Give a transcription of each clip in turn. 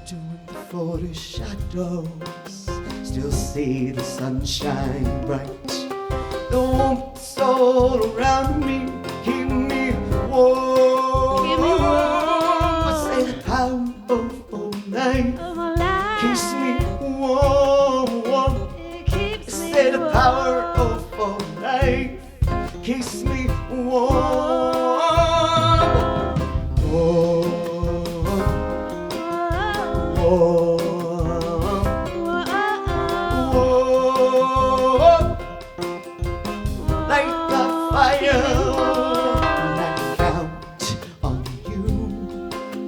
doing before the shadows still see the sunshine bright. The warmth is all around me, keep me warm. Keep me warm. I say the power of all night Of my life. keeps me warm, warm. It keeps me Say the warm. power of all night keeps me warm. Warm, warm, like the fire. And I count on you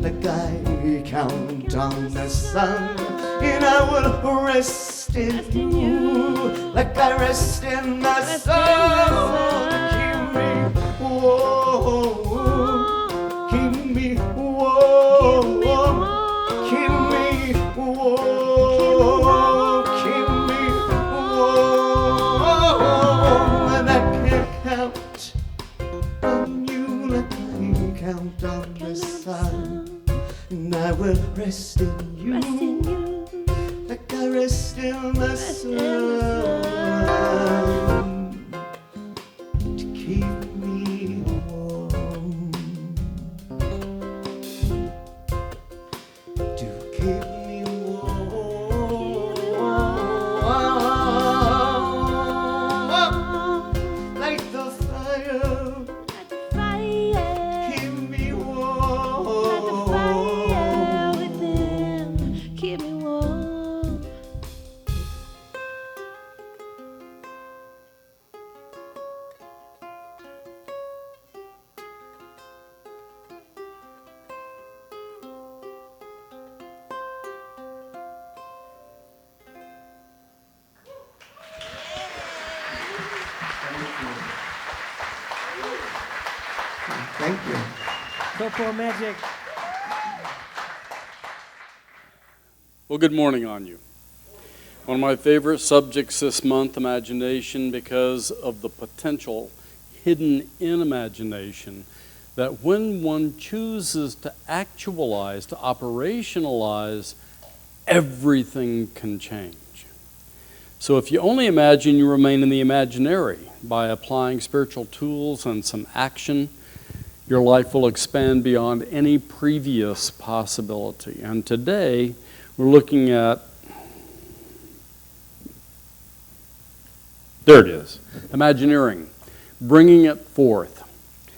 like I count on the sun. And I will rest in you like I rest in the sun. Keep me warm, keep me warm, keep me warm, keep me warm. And I can count on you like I count on the sun. And I will rest in you like I rest in the sun to keep me warm, to keep me warm, like the fire. Keep me warm. Keep me warm. Thank you. Kopo Magic. Well, good morning on you. One of my favorite subjects this month, imagination, because of the potential hidden in imagination, that when one chooses to actualize, to operationalize, everything can change. So if you only imagine, you remain in the imaginary. By applying spiritual tools and some action, your life will expand beyond any previous possibility. And today, we're looking at, there it is, Imagineering, bringing it forth.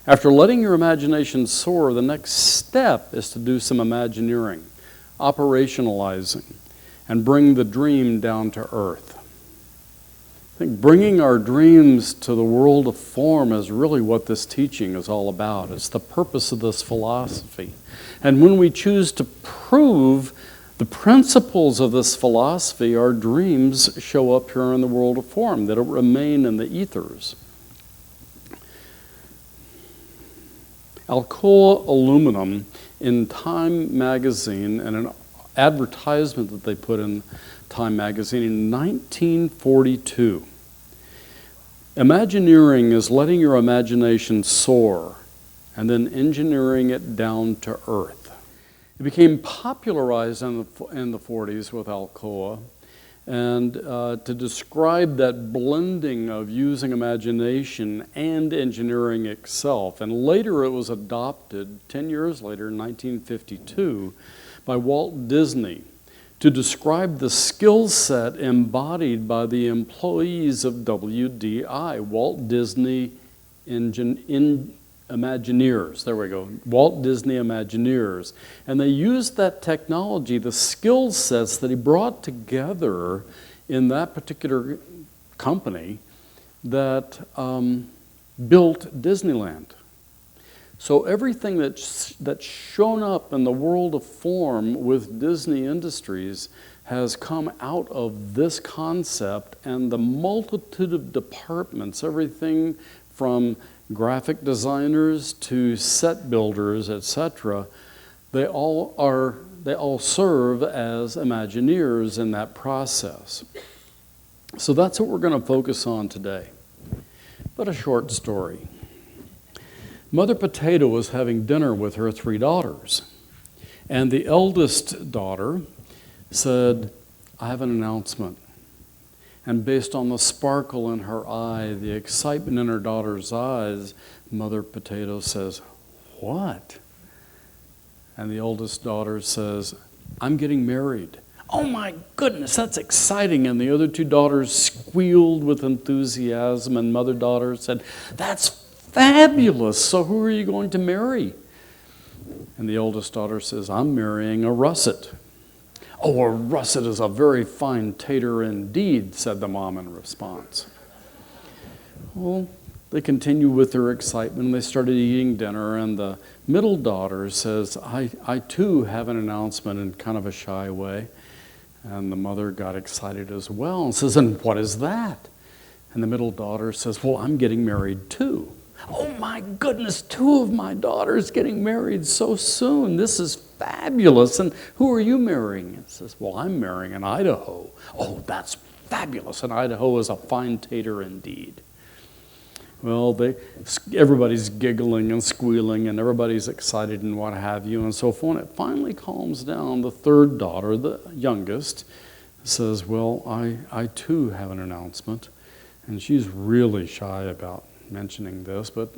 After letting your imagination soar, the next step is to do some Imagineering, operationalizing, and bring the dream down to earth. I think bringing our dreams to the world of form is really what this teaching is all about. It's the purpose of this philosophy. And when we choose to prove the principles of this philosophy, our dreams show up here in the world of form. They don't remain in the ethers. Alcoa Aluminum in Time magazine, and an advertisement that they put in Time magazine in 1942. Imagineering is letting your imagination soar and then engineering it down to earth. It became popularized in the 40s with Alcoa, and to describe that blending of using imagination and engineering itself. And later it was adopted, 10 years later, in 1952, by Walt Disney to describe the skill set embodied by the employees of WDI, Walt Disney Imagineers. There we go, Walt Disney Imagineers. And they used that technology, the skill sets that he brought together in that particular company that built Disneyland. So everything that's shown up in the world of form with Disney Industries has come out of this concept, and the multitude of departments, everything from graphic designers to set builders, etc., they all serve as Imagineers in that process. So that's what we're going to focus on today. But a short story. Mother Potato was having dinner with her 3 daughters, And the eldest daughter said, I have an announcement. And based on the sparkle in her eye, the excitement in her daughter's eyes, Mother Potato says, what? And the oldest daughter says, I'm getting married. Oh my goodness, that's exciting. And the other two daughters squealed with enthusiasm, and mother daughter said, that's fabulous. So who are you going to marry? And the oldest daughter says, I'm marrying a russet. Oh, a russet is a very fine tater indeed, said the mom in response. Well, they continue with their excitement. They started eating dinner, and the middle daughter says, I too have an announcement in kind of a shy way. And the mother got excited as well and says, and what is that? And the middle daughter says, well, I'm getting married too. Oh my goodness, two of my daughters getting married so soon. This is fabulous. And who are you marrying? It says, well, I'm marrying an Idaho. Oh, that's fabulous. An Idaho is a fine tater indeed. Well, everybody's giggling and squealing, and everybody's excited and what have you, and so forth. And it finally calms down. The third daughter, the youngest, says, well, I too have an announcement. And she's really shy about mentioning this, but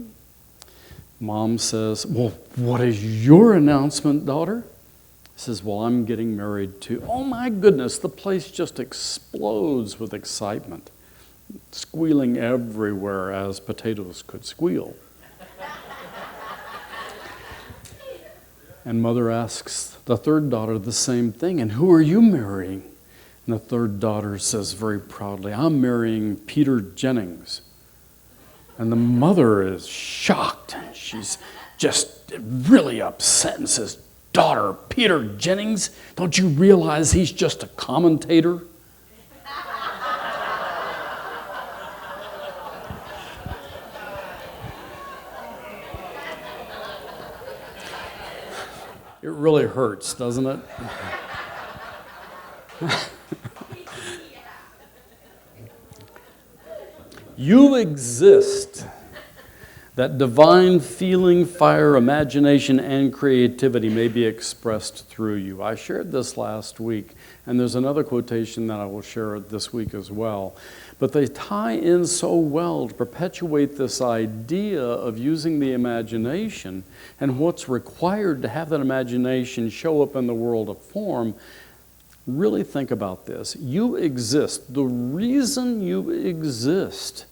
mom says, well, what is your announcement, daughter? Says, well, I'm getting married too. Oh my goodness, the place just explodes with excitement, squealing everywhere as potatoes could squeal. And mother asks the third daughter the same thing, and who are you marrying? And the third daughter says very proudly, I'm marrying Peter Jennings. And the mother is shocked. She's just really upset and says, daughter, Peter Jennings, don't you realize he's just a commentator? It really hurts, doesn't it? You exist. That divine feeling, fire, imagination, and creativity may be expressed through you. I shared this last week, and there's another quotation that I will share this week as well. But they tie in so well to perpetuate this idea of using the imagination and what's required to have that imagination show up in the world of form. Really think about this. You exist. The reason you exist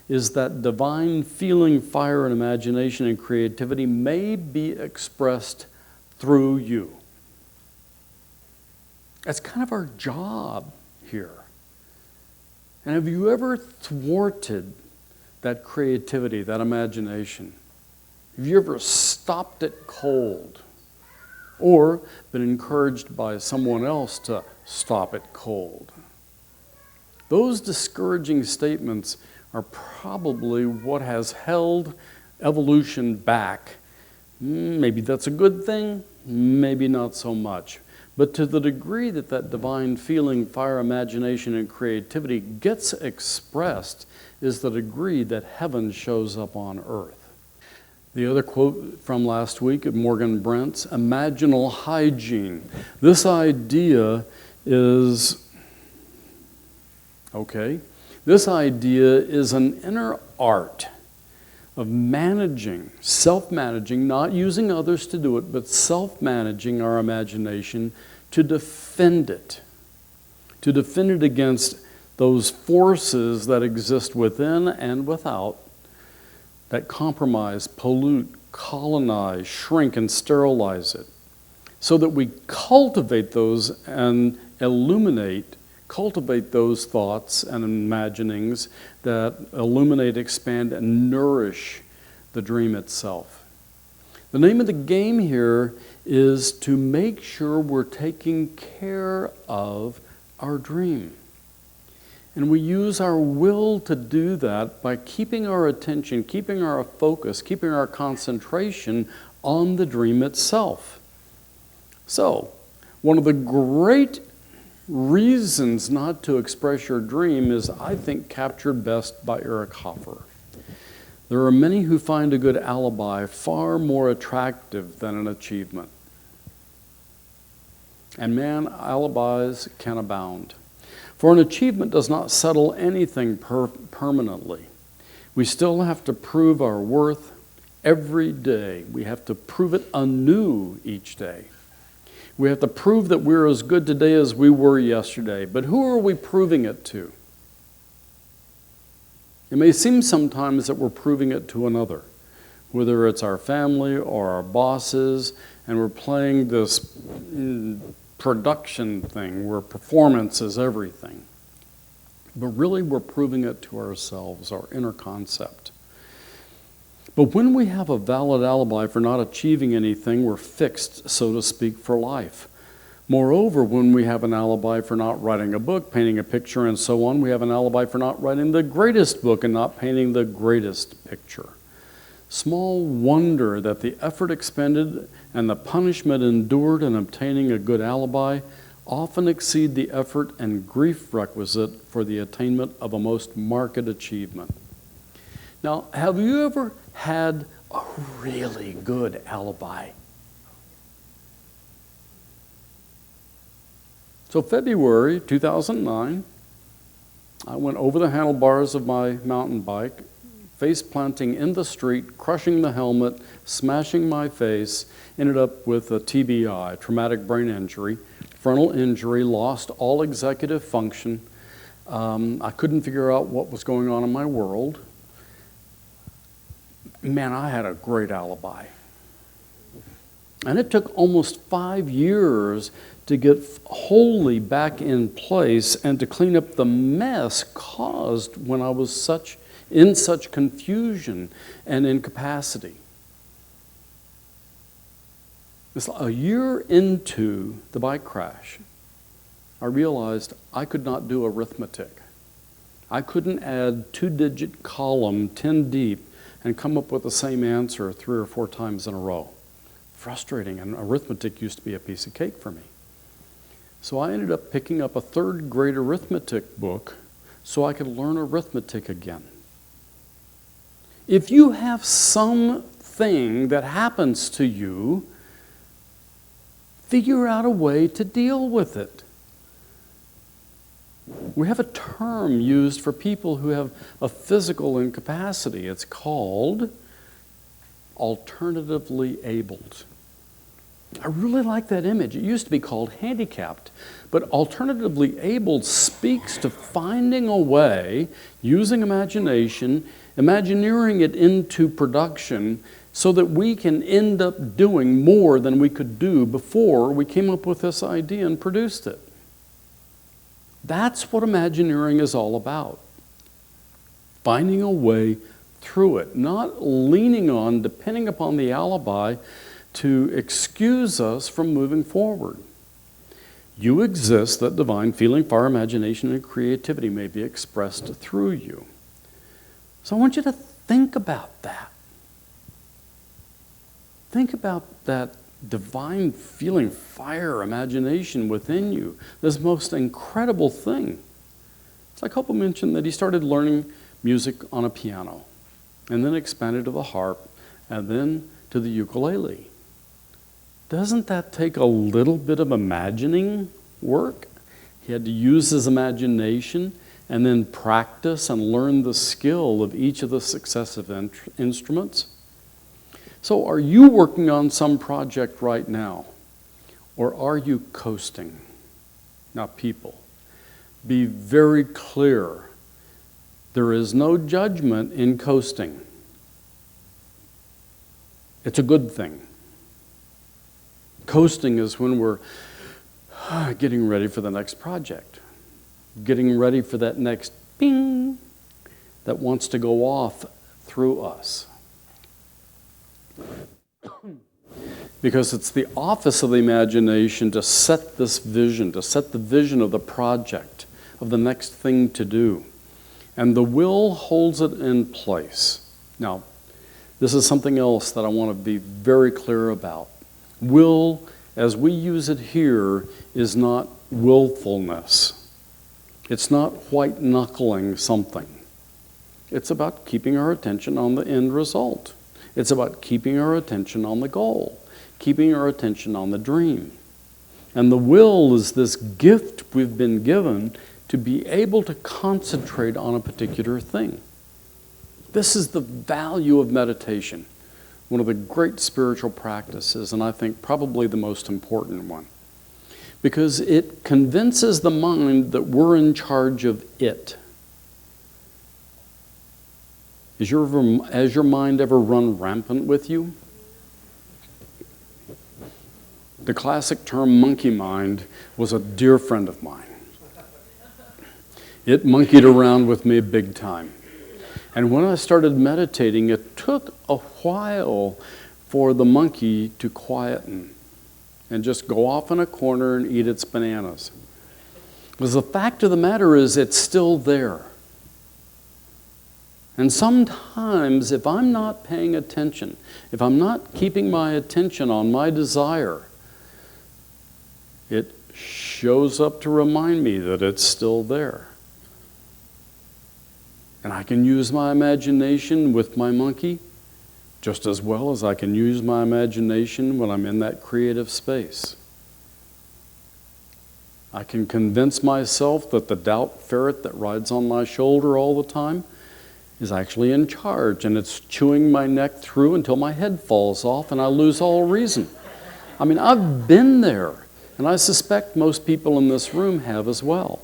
is that divine feeling, fire, and imagination and creativity may be expressed through you. That's kind of our job here. And have you ever thwarted that creativity, that imagination? Have you ever stopped it cold? Or been encouraged by someone else to stop it cold? Those discouraging statements are probably what has held evolution back. Maybe that's a good thing, maybe not so much. But to the degree that that divine feeling, fire, imagination, and creativity gets expressed is the degree that heaven shows up on earth. The other quote from last week of Morgan Brent's, imaginal hygiene. This idea is, this idea is an inner art of managing, self-managing, not using others to do it, but self-managing our imagination to defend it against those forces that exist within and without that compromise, pollute, colonize, shrink, and sterilize it, so that we cultivate those and cultivate those thoughts and imaginings that illuminate, expand, and nourish the dream itself. The name of the game here is to make sure we're taking care of our dream. And we use our will to do that by keeping our attention, keeping our focus, keeping our concentration on the dream itself. So, one of the great reasons not to express your dream is, I think, captured best by Eric Hoffer. There are many who find a good alibi far more attractive than an achievement. And man, alibis can abound. For an achievement does not settle anything permanently. We still have to prove our worth every day. We have to prove it anew each day. We have to prove that we're as good today as we were yesterday. But who are we proving it to? It may seem sometimes that we're proving it to another, whether it's our family or our bosses, and we're playing this production thing where performance is everything. But really we're proving it to ourselves, our inner concept. But when we have a valid alibi for not achieving anything, we're fixed, so to speak, for life. Moreover, when we have an alibi for not writing a book, painting a picture, and so on, we have an alibi for not writing the greatest book and not painting the greatest picture. Small wonder that the effort expended and the punishment endured in obtaining a good alibi often exceed the effort and grief requisite for the attainment of a most marked achievement. Now, have you ever had a really good alibi? So February 2009, I went over the handlebars of my mountain bike, face planting in the street, crushing the helmet, smashing my face, ended up with a TBI, traumatic brain injury, frontal injury, lost all executive function. I couldn't figure out what was going on in my world. Man, I had a great alibi. And it took almost 5 years to get wholly back in place and to clean up the mess caused when I was in such confusion and incapacity. It's a year into the bike crash, I realized I could not do arithmetic. I couldn't add 2-digit column 10 deep and come up with the same answer 3 or 4 times in a row. Frustrating, and arithmetic used to be a piece of cake for me. So I ended up picking up a 3rd grade arithmetic book so I could learn arithmetic again. If you have something that happens to you, figure out a way to deal with it. We have a term used for people who have a physical incapacity. It's called alternatively abled. I really like that image. It used to be called handicapped, but alternatively abled speaks to finding a way, using imagination, Imagineering it into production so that we can end up doing more than we could do before we came up with this idea and produced it. That's what Imagineering is all about. Finding a way through it, not leaning on, depending upon the alibi to excuse us from moving forward. You exist that divine feeling, fire, imagination, and creativity may be expressed through you. So I want you to think about that. Think about that divine feeling, fire, imagination within you, this most incredible thing. It's like Kopo mentioned that he started learning music on a piano, and then expanded to the harp, and then to the ukulele. Doesn't that take a little bit of imagining work? He had to use his imagination and then practice and learn the skill of each of the successive instruments. So are you working on some project right now? Or are you coasting? Now, people, be very clear. There is no judgment in coasting. It's a good thing. Coasting is when we're getting ready for the next project, getting ready for that next ping that wants to go off through us. Because it's the office of the imagination to set this vision, to set the vision of the project, of the next thing to do. And the will holds it in place. Now, this is something else that I want to be very clear about. Will, as we use it here, is not willfulness. It's not white-knuckling something. It's about keeping our attention on the end result. It's about keeping our attention on the goal, keeping our attention on the dream. And the will is this gift we've been given to be able to concentrate on a particular thing. This is the value of meditation, one of the great spiritual practices, and I think probably the most important one. Because it convinces the mind that we're in charge of it. Has your mind ever run rampant with you? The classic term monkey mind was a dear friend of mine. It monkeyed around with me big time. And when I started meditating, it took a while for the monkey to quieten and just go off in a corner and eat its bananas. Because the fact of the matter is, it's still there. And sometimes, if I'm not paying attention, if I'm not keeping my attention on my desire, it shows up to remind me that it's still there. And I can use my imagination with my monkey just as well as I can use my imagination when I'm in that creative space. I can convince myself that the doubt ferret that rides on my shoulder all the time is actually in charge, and it's chewing my neck through until my head falls off and I lose all reason. I mean, I've been there, and I suspect most people in this room have as well.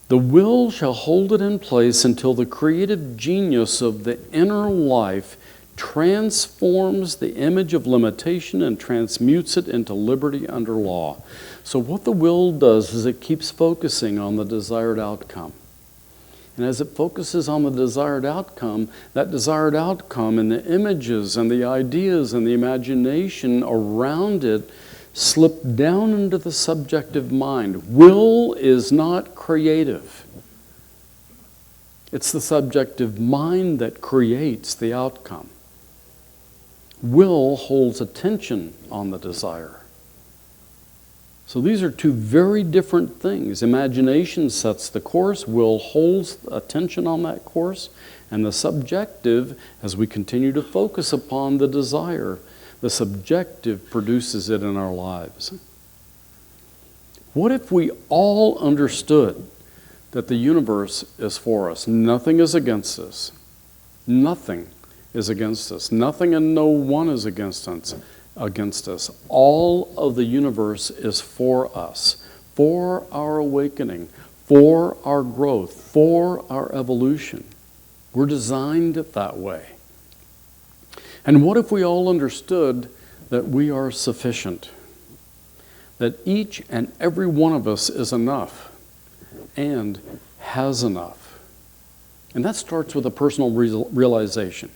The will shall hold it in place until the creative genius of the inner life transforms the image of limitation and transmutes it into liberty under law. So what the will does is it keeps focusing on the desired outcome. And as it focuses on the desired outcome, that desired outcome and the images and the ideas and the imagination around it slip down into the subjective mind. Will is not creative. It's the subjective mind that creates the outcome. Will holds attention on the desire. So these are two very different things. Imagination sets the course, will holds attention on that course, and the subjective, as we continue to focus upon the desire, the subjective produces it in our lives. What if we all understood that the universe is for us? Nothing is against us. Nothing is against us. Nothing and no one is against us. All of the universe is for us, for our awakening, for our growth, for our evolution. We're designed that way. And what if we all understood that we are sufficient? That each and every one of us is enough and has enough. And that starts with a personal realization.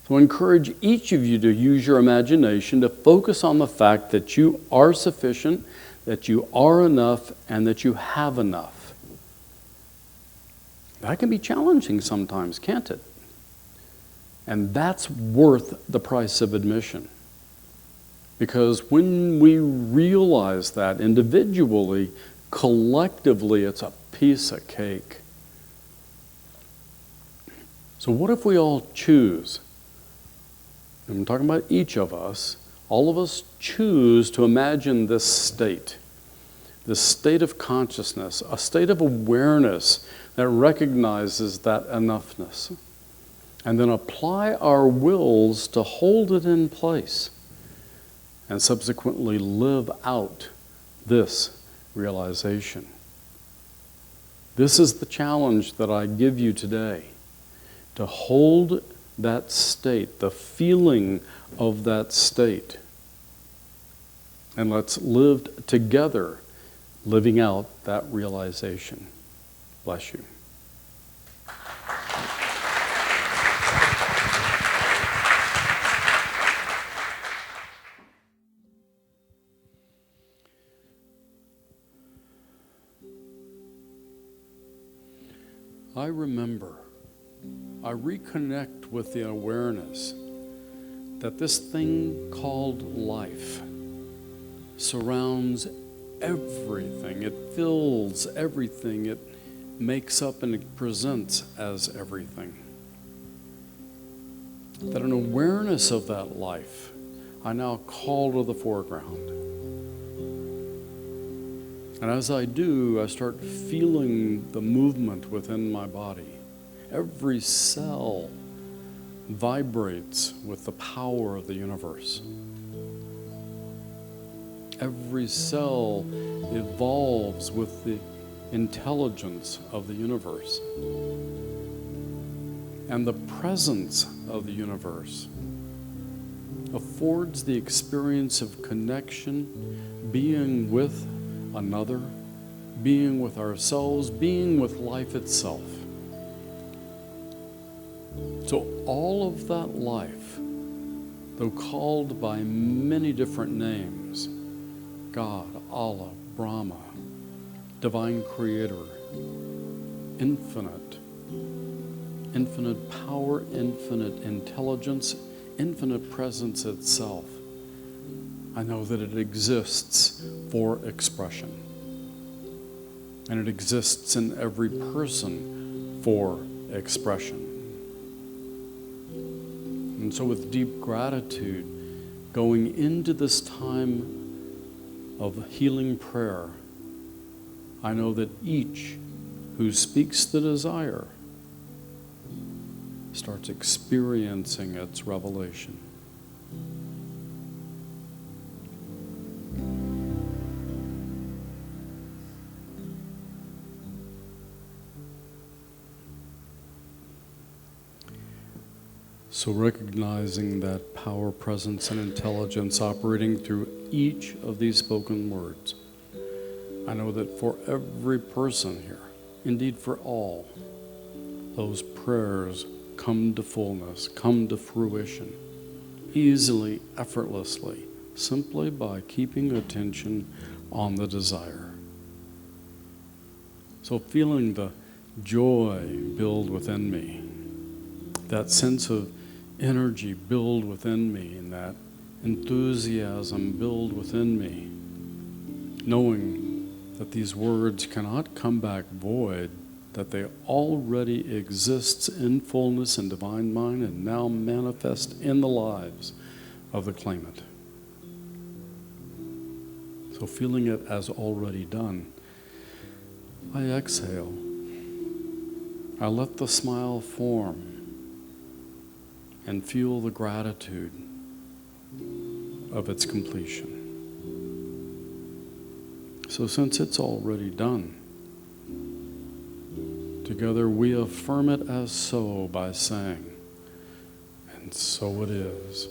So I encourage each of you to use your imagination to focus on the fact that you are sufficient, that you are enough, and that you have enough. That can be challenging sometimes, can't it? And that's worth the price of admission. Because when we realize that individually, collectively, it's a piece of cake. So what if we all choose? I'm talking about each of us. All of us choose to imagine this state of consciousness, a state of awareness that recognizes that enoughness. And then apply our wills to hold it in place and subsequently live out this realization. This is the challenge that I give you today, to hold that state, the feeling of that state. And let's live together, living out that realization. Bless you. I remember, I reconnect with the awareness that this thing called life surrounds everything. It fills everything. It makes up and it presents as everything. That an awareness of that life, I now call to the foreground. And as I do, I start feeling the movement within my body. Every cell vibrates with the power of the universe. Every cell evolves with the intelligence of the universe. And the presence of the universe affords the experience of connection, being with another, being with ourselves, being with life itself. So all of that life, though called by many different names, God, Allah, Brahma, Divine Creator, infinite power, infinite intelligence, infinite presence itself, I know that it exists for expression. And it exists in every person for expression. And so with deep gratitude, going into this time of healing prayer, I know that each who speaks the desire starts experiencing its revelation. So recognizing that power, presence, and intelligence operating through each of these spoken words, I know that for every person here, indeed for all, those prayers come to fullness, come to fruition, easily, effortlessly, simply by keeping attention on the desire. So feeling the joy build within me, that sense of energy build within me, and that enthusiasm build within me, knowing that these words cannot come back void, that they already exist in fullness in divine mind and now manifest in the lives of the claimant. So feeling it as already done, I exhale. I let the smile form and feel the gratitude of its completion. So since it's already done, together we affirm it as so by saying, and so it is.